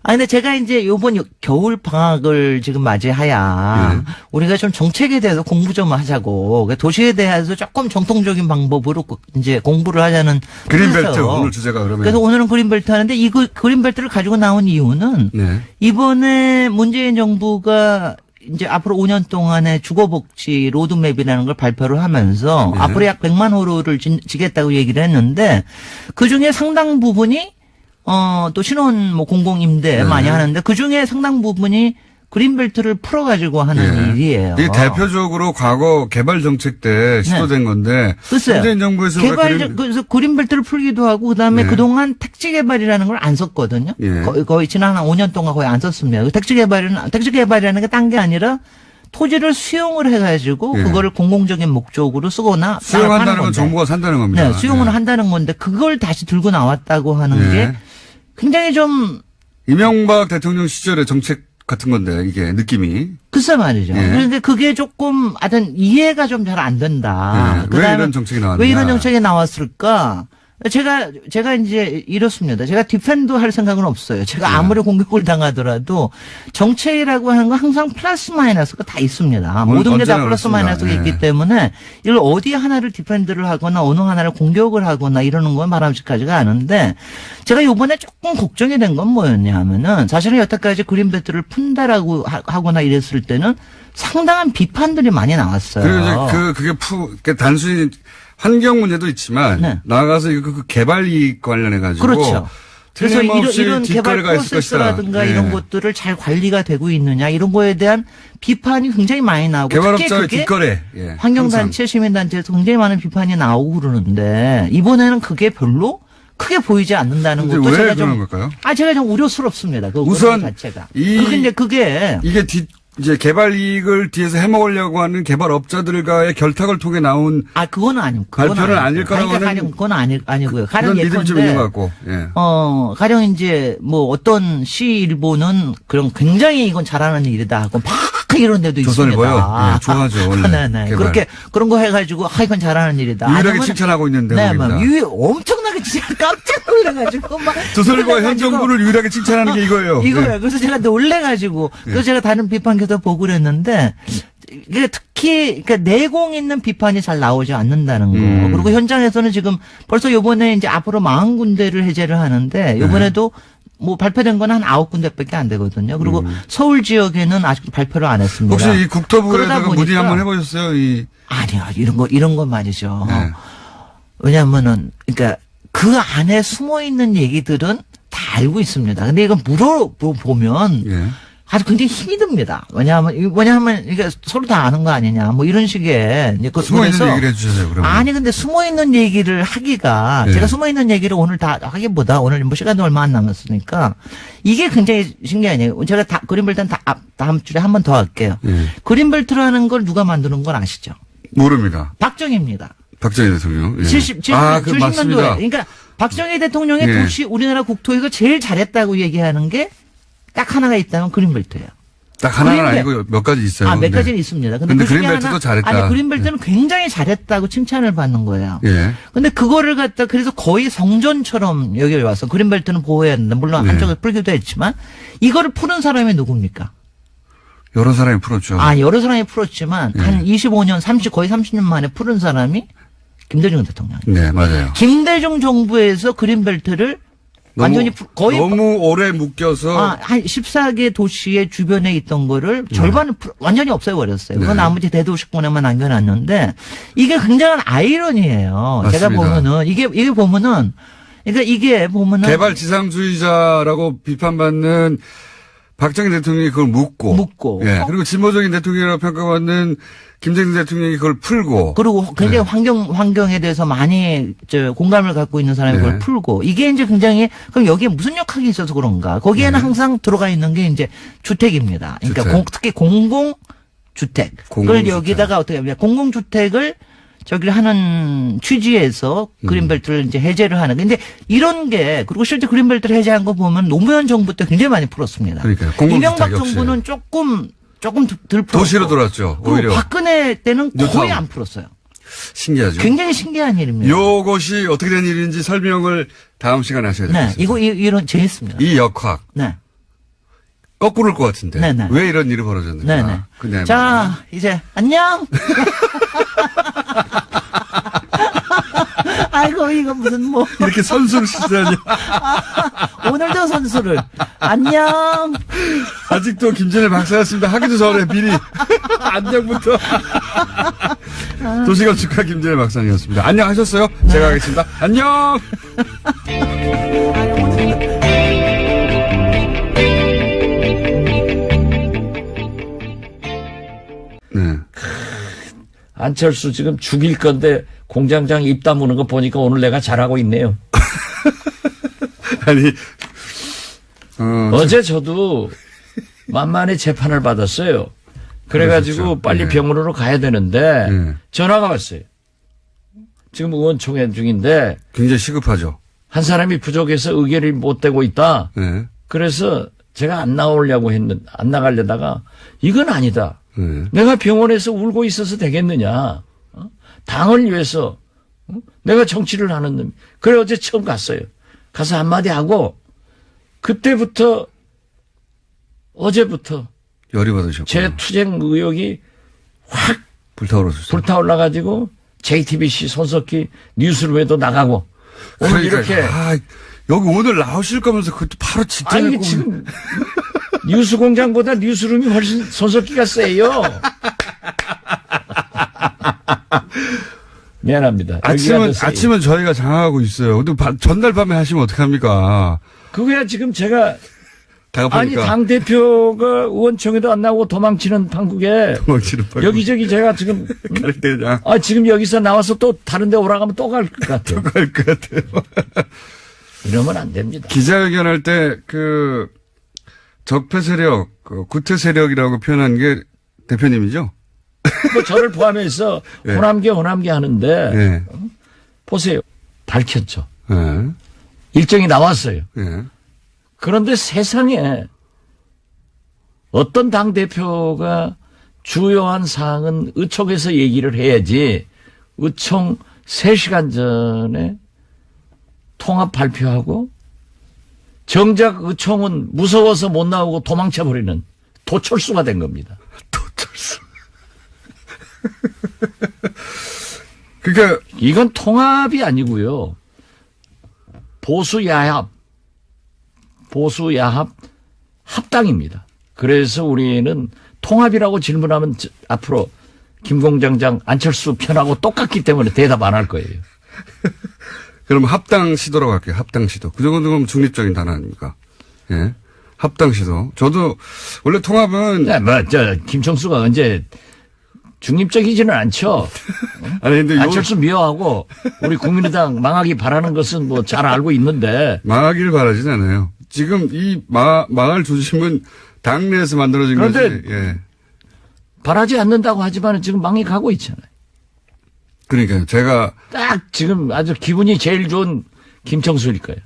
근데 제가 이제 요번 겨울 방학을 지금 맞이하야 우리가 좀 정책에 대해서 공부 좀 하자고 도시에 대해서 조금 정통적인 방법으로 이제 공부를 하자는 그린벨트 뜻에서. 오늘 주제가 그러면. 그래서 오늘은 그린벨트 하는데 이 그린벨트를 가지고 나온 이유는 네. 이번에 문재인 정부가 이제 앞으로 5년 동안의 주거복지 로드맵이라는 걸 발표를 하면서 네. 앞으로 약 100만 호를 지겠다고 얘기를 했는데 그 중에 상당 부분이 또 신혼 공공임대 네. 많이 하는데 그 중에 상당 부분이 그린벨트를 풀어가지고 하는 일이에요. 이게 대표적으로 과거 개발 정책 때 시도된 건데. 글쎄요. 문재인 정부에서 그래서 그린벨트를 풀기도 하고 그다음에 그동안 택지 개발이라는 걸 안 썼거든요. 거의 지난 한 5년 동안 거의 안 썼습니다. 택지 개발이라는 게 딴 게 아니라 토지를 수용을 해가지고 그거를 공공적인 목적으로 쓰거나 수용한다는 건 정부가 산다는 겁니다. 네, 수용을 한다는 건데 그걸 다시 들고 나왔다고 하는 게 굉장히 좀 이명박 대통령 시절의 정책 같은 건데 이게 느낌이. 글쎄 말이죠. 그런데 그게 조금 하여튼 이해가 좀 잘 안 된다. 왜 이런 정책이 나왔냐. 왜 이런 정책이 나왔을까? 제가 이제 이렇습니다. 제가 디펜드 할 생각은 없어요. 제가 아무리 공격을 당하더라도 정책이라고 하는 건 항상 플러스 마이너스가 다 있습니다. 모든 게 다 플러스 마이너스가 있기 때문에 이걸 어디 하나를 디펜드를 하거나 어느 하나를 공격을 하거나 이러는 건 바람직하지가 않은데 제가 이번에 조금 걱정이 된 건 뭐였냐 하면은 사실은 여태까지 그린벨트를 푼다라고 하거나 이랬을 때는 상당한 비판들이 많이 나왔어요. 그리고 이제 그게 단순히 환경 문제도 있지만 나아가서 그 개발 이익 관련해 가지고 그렇죠. 그래서 이런 개발 뒷거래가 있을 프로세스라든가 이런 것들을 잘 관리가 되고 있느냐 이런 거에 대한 비판이 굉장히 많이 나오고 개발업자의 뒷거래 환경단체 시민단체에서 굉장히 많은 비판이 나오고 그러는데 이번에는 그게 별로 크게 보이지 않는다는 것도 왜 제가 그런 걸까요? 제가 좀 우려스럽습니다. 그 우선 자체가. 이게 이게 개발 이익을 뒤에서 해먹으려고 하는 개발업자들과의 결탁을 통해 나온. 그거는 아니고. 발표는 아닐 거라고 하는. 그건 아니고요. 그런 믿음이 좀 있는 것 같고. 가령 이제 뭐 어떤 시 일보는 그런 굉장히 이건 잘하는 일이다 하고 막 이런 데도 있습니다. 조선일보요? 좋아하죠. 원래. 네. 그렇게 그런 거 해가지고 이건 잘하는 일이다. 유일하게 칭찬하고 있는 대목입니다. 엄청나게 진짜 깜짝 놀라가지고 막. 조선일보 현 정부를 유일하게 칭찬하는 게 이거예요. 이거예요. 그래서 제가 놀래가지고 그래서 제가 다른 비판기도 보고 그랬는데 이게 특히 그러니까 내공 있는 비판이 잘 나오지 않는다는 거. 그리고 현장에서는 지금 벌써 요번에 이제 앞으로 40군데를 해제를 하는데 요번에도 뭐 발표된 건 한 9군데밖에 안 되거든요. 그리고 서울 지역에는 아직 발표를 안 했습니다. 혹시 이 국토부에다가 문의 한번 해보셨어요? 아니요. 이런 건 말이죠. 왜냐하면은 그러니까 그 안에 숨어 있는 얘기들은 다 알고 있습니다. 근데 이건 물어보면 아주 굉장히 힘이 듭니다. 왜냐하면 이게 서로 다 아는 거 아니냐. 뭐 이런 식의. 숨어 있는 얘기를 해주세요, 그러면. 근데 숨어 있는 얘기를 하기가, 제가 숨어 있는 얘기를 오늘 다 하기보다 오늘 뭐 시간도 얼마 안 남았으니까 이게 굉장히 신기하네요. 제가 그린벨트는 다음 주에 한 번 더 할게요. 그린벨트라는 걸 누가 만드는 건 아시죠? 모릅니다. 박정희입니다. 박정희 대통령. 70년도에. 그러니까 박정희 대통령의 도시 우리나라 국토에서 제일 잘했다고 얘기하는 게 딱 하나가 있다면 그린벨트예요. 딱 하나는 아니고 몇 가지 있어요. 몇 가지는 있습니다. 근데 그린벨트도 잘했다. 그린벨트는 굉장히 잘했다고 칭찬을 받는 거예요. 근데 그거를 갖다 그래서 거의 성전처럼 여기 와서 그린벨트는 보호해야 된다. 물론 한쪽에 풀기도 했지만 이거를 푸는 사람이 누굽니까? 여러 사람이 풀었죠. 여러 사람이 풀었지만 한 25년, 거의 30년 만에 푸른 사람이 김대중 대통령. 네, 맞아요. 김대중 정부에서 그린벨트를 완전히 거의 너무 오래 묶여서 한 14개 도시의 주변에 있던 거를 절반을 완전히 없애버렸어요. 그건 나머지 대도시권에만 남겨놨는데 이게 굉장한 아이러니예요. 맞습니다. 제가 보면은 이게 보면은 그러니까 이게 보면은 개발 지상주의자라고 비판받는 박정희 대통령이 그걸 묻고 그리고 진보적인 대통령이라고 평가받는 김대중 대통령이 그걸 풀고 그리고 굉장히 환경에 대해서 많이 공감을 갖고 있는 사람이 그걸 풀고 이게 이제 굉장히 그럼 여기에 무슨 역학이 있어서 그런가? 거기에는 항상 들어가 있는 게 이제 주택입니다. 그러니까 특히 공공주택. 그걸 여기다가 어떻게 하면 공공주택을 저기를 하는 취지에서 그린벨트를 이제 해제를 하는. 근데 이런 게 그리고 실제 그린벨트를 해제한 거 보면 노무현 정부 때 굉장히 많이 풀었습니다. 그러니까요. 이명박 정부는 조금 덜 풀었고. 도시로 돌았죠. 오히려. 박근혜 때는 거의 안 풀었어요. 신기하죠. 굉장히 신기한 일입니다. 요것이 어떻게 된 일인지 설명을 다음 시간에 하셔야 됩니다. 이런 재밌습니다. 이 역학. 거꾸로일 것 같은데. 왜 이런 일이 벌어졌는가. 자, 이제 안녕. 아이고 이거 무슨 뭐 이렇게 선수를 쓰다니. 오늘도 선수를 안녕. 아직도 김진애 박사였습니다. 하기도 전에 미리 안녕부터. 도시건축가 김진애 박사님이었습니다. 안녕하셨어요? 제가 하겠습니다. 안녕. 안철수 지금 죽일 건데 공장장 입 다무는 거 보니까 오늘 내가 잘하고 있네요. 아니, 어제 저도 만만히 재판을 받았어요. 그래가지고 그러셨죠. 빨리 예. 병원으로 가야 되는데 예. 전화가 왔어요. 지금 의원총회 중인데 굉장히 시급하죠. 한 사람이 부족해서 의결이 못 되고 있다. 예. 그래서 제가 안 나가려다가 이건 아니다. 예. 내가 병원에서 울고 있어서 되겠느냐. 당을 위해서 내가 정치를 하는 놈. 그래 어제 처음 갔어요. 가서 한마디 하고 그때부터 어제부터 열이 받으셨고. 제 투쟁 의욕이 확 불타올라가지고 JTBC 손석희 뉴스룸에도 나가고 오늘 이렇게 여기 오늘 나오실 거면서 그것도 바로 직전에 아니 지금 뉴스공장보다 뉴스룸이 훨씬 손석희가 세요. 미안합니다. 아침은 저희가 장악하고 있어요. 근데 전날 밤에 하시면 어떡합니까? 그거야 지금 제가 아니 다급하니까. 당대표가 의원총회도 안 나오고 도망치는 판국에 도망치는 판국. 여기저기 제가 지금 갈 때 그냥 지금 여기서 나와서 또 다른 데 오라가면 또 갈 것 같아요. 갈 것 같아요. 이러면 안 됩니다. 기자회견할 때 적폐 세력, 구태 세력이라고 표현한 게 대표님이죠? 뭐 저를 포함해서 예. 호남계 하는데 예. 보세요. 밝혔죠. 예. 일정이 나왔어요. 예. 그런데 세상에 어떤 당대표가 주요한 사항은 의총에서 얘기를 해야지 의총 3시간 전에 통합 발표하고 정작 의총은 무서워서 못 나오고 도망쳐버리는 도철수가 된 겁니다. 도철수. 그러니까 이건 통합이 아니고요. 보수야합 합당입니다. 그래서 우리는 통합이라고 질문하면 앞으로 김공장장 안철수 편하고 똑같기 때문에 대답 안 할 거예요. 그럼 합당 시도라고 할게요. 합당 시도. 그 정도면 중립적인 단어 아닙니까? 예. 합당 시도. 저도 원래 통합은 김청수가 언제 중립적이지는 않죠. 아니 근데 안철수 미워하고 우리 국민의당 망하기 바라는 것은 뭐 잘 알고 있는데 망하기를 바라진 않아요. 지금 이 망할 조짐은 당내에서 만들어진 그런데 거지. 예. 바라지 않는다고 하지만 지금 망해 가고 있잖아요. 그러니까요. 제가 딱 지금 아주 기분이 제일 좋은 김청수일 거예요.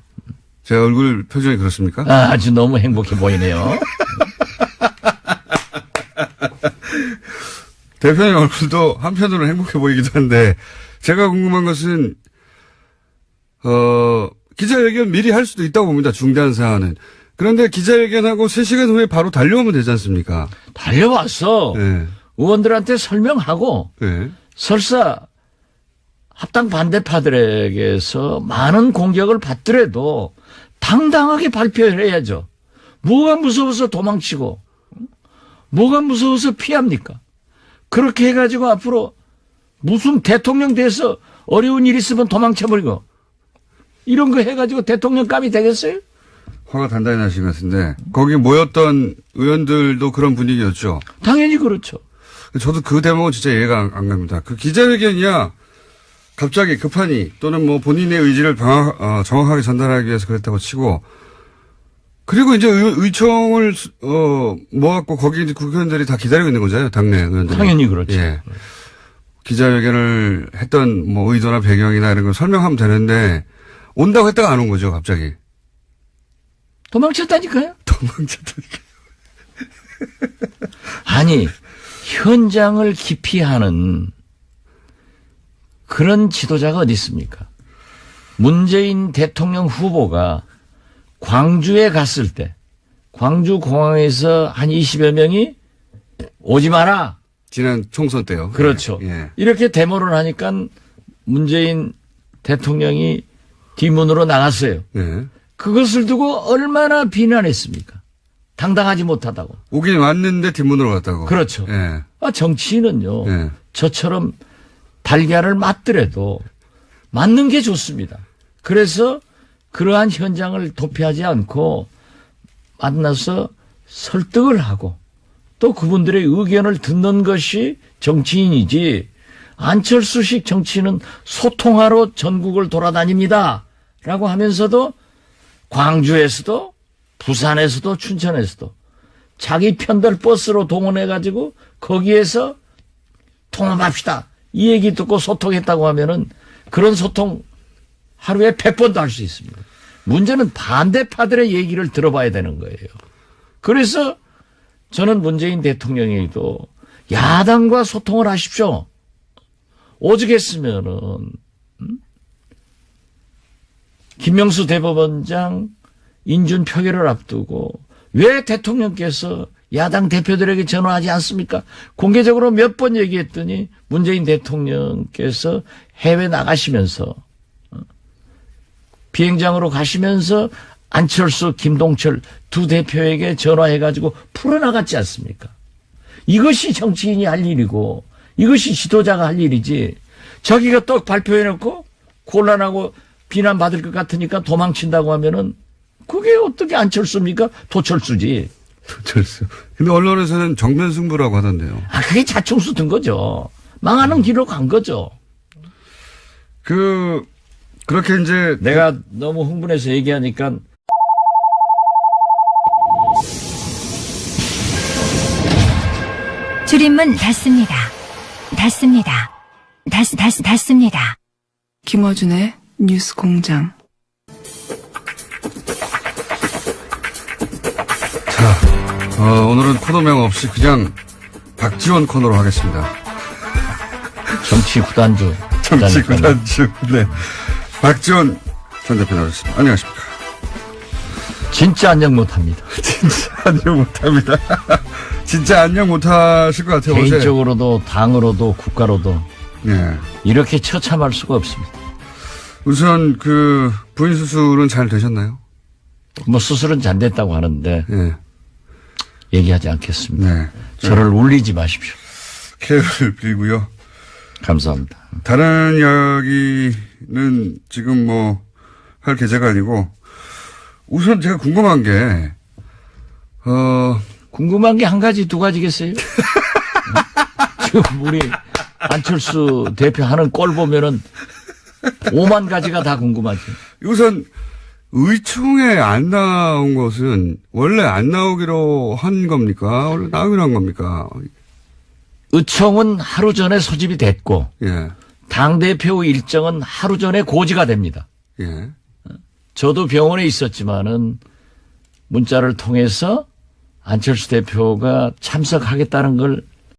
제 얼굴 표정이 그렇습니까? 아주 너무 행복해 보이네요. 대표님 얼굴도 한편으로는 행복해 보이기도 한데 제가 궁금한 것은 기자회견 미리 할 수도 있다고 봅니다. 중대한 사안은. 그런데 기자회견하고 3시간 후에 바로 달려오면 되지 않습니까? 달려왔어. 네. 의원들한테 설명하고 네. 설사 합당 반대파들에게서 많은 공격을 받더라도 당당하게 발표를 해야죠. 뭐가 무서워서 도망치고 뭐가 무서워서 피합니까? 그렇게 해가지고 앞으로 무슨 대통령 돼서 어려운 일 있으면 도망쳐버리고 이런 거 해가지고 대통령감이 되겠어요? 화가 단단히 나신 것 같은데 거기 모였던 의원들도 그런 분위기였죠. 당연히 그렇죠. 저도 그 대목은 진짜 이해가 안 갑니다. 그 기자회견이야 갑자기 급하니 또는 뭐 본인의 의지를 정확하게 전달하기 위해서 그랬다고 치고 그리고 이제 의총을 모았고 거기 이제 국회의원들이 다 기다리고 있는 거잖아요. 당내 의원들이. 당연히 그렇죠. 예. 기자회견을 했던 뭐 의도나 배경이나 이런 걸 설명하면 되는데 온다고 했다가 안 온 거죠. 갑자기. 도망쳤다니까요. 도망쳤다니까. 아니 현장을 기피하는 그런 지도자가 어디 있습니까? 문재인 대통령 후보가 광주에 갔을 때 광주 공항에서 한 20여 명이 오지 마라. 지난 총선 때요. 그렇죠. 예. 이렇게 데모를 하니까 문재인 대통령이 뒷문으로 나갔어요. 예. 그것을 두고 얼마나 비난했습니까? 당당하지 못하다고. 오긴 왔는데 뒷문으로 갔다고. 그렇죠. 예. 정치인은요. 예. 저처럼 달걀을 맞더라도 맞는 게 좋습니다. 그래서 그러한 현장을 도피하지 않고 만나서 설득을 하고 또 그분들의 의견을 듣는 것이 정치인이지 안철수식 정치는 소통하러 전국을 돌아다닙니다. 라고 하면서도 광주에서도 부산에서도 춘천에서도 자기 편들 버스로 동원해가지고 거기에서 통합합시다. 이 얘기 듣고 소통했다고 하면은 그런 소통 하루에 100번도 할 수 있습니다. 문제는 반대파들의 얘기를 들어봐야 되는 거예요. 그래서 저는 문재인 대통령에게도 야당과 소통을 하십시오. 오죽했으면은 김명수 대법원장 인준 표결을 앞두고 왜 대통령께서 야당 대표들에게 전화하지 않습니까? 공개적으로 몇 번 얘기했더니 문재인 대통령께서 해외 나가시면서 비행장으로 가시면서 안철수, 김동철 두 대표에게 전화해가지고 풀어나갔지 않습니까? 이것이 정치인이 할 일이고 이것이 지도자가 할 일이지 자기가 떡 발표해놓고 곤란하고 비난받을 것 같으니까 도망친다고 하면은 그게 어떻게 안철수입니까? 도철수지. 도철수. 근데 언론에서는 정면 승부라고 하던데요. 아, 그게 자충수 든 거죠. 망하는 길로 간 거죠. 그렇게 이제 내가 너무 흥분해서 얘기하니까 줄임문 닫습니다. 닫습니다. 닫습니다. 김어준의 뉴스 공장. 오늘은 코너명 없이 그냥 박지원 코너로 하겠습니다. 정치 구단주. 정치 구단주. 네. 박지원 전 대표 나오셨습니다. 안녕하십니까. 진짜 안녕 못합니다. 진짜 안녕 못합니다. 진짜 안녕 못하실 것 같아요. 개인적으로도 당으로도 국가로도 네. 이렇게 처참할 수가 없습니다. 우선 부인 수술은 잘 되셨나요? 뭐 수술은 잘 됐다고 하는데 네. 얘기하지 않겠습니다. 네. 저를 울리지 마십시오. 케어를 빌고요. 감사합니다. 다른 이야기는 지금 할 계제가 아니고 우선 제가 궁금한 게 궁금한 게 한 가지 두 가지겠어요? 지금 우리 안철수 대표 하는 꼴 보면은 5만 가지가 다 궁금하지. 우선 의총에 안 나온 것은 원래 안 나오기로 한 겁니까? 원래 나오기로 한 겁니까? 의총은 하루 전에 소집이 됐고 예. 당대표 일정은 하루 전에 고지가 됩니다. 예. 저도 병원에 있었지만은 문자를 통해서 안철수 대표가 참석하겠다는 걸